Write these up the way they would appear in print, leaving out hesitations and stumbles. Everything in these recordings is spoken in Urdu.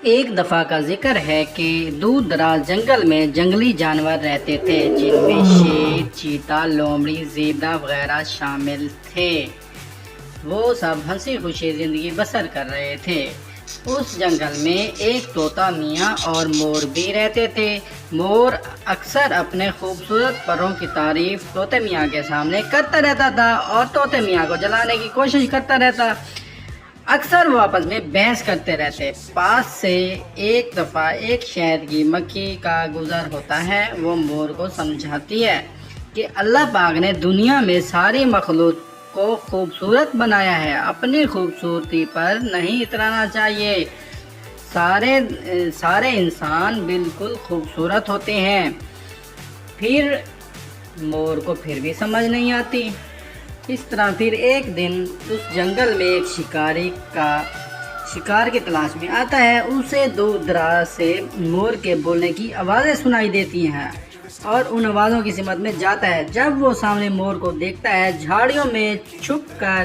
ایک دفعہ کا ذکر ہے کہ دور دراز جنگل میں جنگلی جانور رہتے تھے جن میں شیر، چیتا، لومڑی، زیبرا وغیرہ شامل تھے۔ وہ سب ہنسی خوشی زندگی بسر کر رہے تھے۔ اس جنگل میں ایک طوطا میاں اور مور بھی رہتے تھے۔ مور اکثر اپنے خوبصورت پروں کی تعریف طوطے میاں کے سامنے کرتا رہتا تھا اور طوطے میاں کو جلانے کی کوشش کرتا رہتا۔ اکثر وہ آپس میں بحث کرتے رہتے۔ پاس سے ایک دفعہ ایک شہد کی مکھی کا گزر ہوتا ہے۔ وہ مور کو سمجھاتی ہے کہ اللہ پاک نے دنیا میں ساری مخلوق کو خوبصورت بنایا ہے، اپنی خوبصورتی پر نہیں اترانا چاہیے۔ سارے انسان بالکل خوبصورت ہوتے ہیں۔ پھر مور کو پھر بھی سمجھ نہیں آتی۔ اس طرح پھر ایک دن اس جنگل میں ایک شکاری کا شکار کی تلاش میں آتا ہے۔ اسے دور دراز سے مور کے بولنے کی آوازیں سنائی دیتی ہیں اور ان آوازوں کی سمت میں جاتا ہے۔ جب وہ سامنے مور کو دیکھتا ہے، جھاڑیوں میں چھپ کر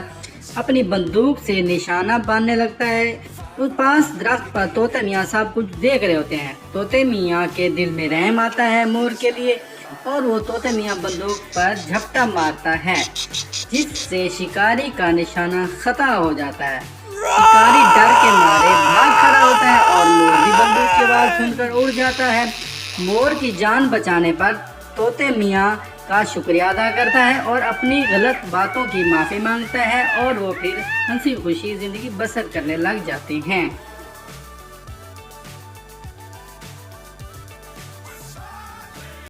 اپنی بندوق سے نشانہ باندھنے لگتا ہے۔ اس پاس درخت پر طوطے میاں سب کچھ دیکھ رہے ہوتے ہیں۔ طوطے میاں کے دل میں رحم آتا ہے مور کے لیے اور وہ طوطے میاں بندوق پر جھپٹا مارتا ہے، جس سے شکاری کا نشانہ خطا ہو جاتا ہے۔ شکاری ڈر کے مارے بھاگ کھڑا ہوتا ہے اور مور بھی بندوق کی آواز سن کر اڑ جاتا ہے۔ مور کی جان بچانے پر طوطے میاں کا شکریہ ادا کرتا ہے اور اپنی غلط باتوں کی معافی مانگتا ہے اور وہ پھر ہنسی خوشی زندگی بسر کرنے لگ جاتے ہیں۔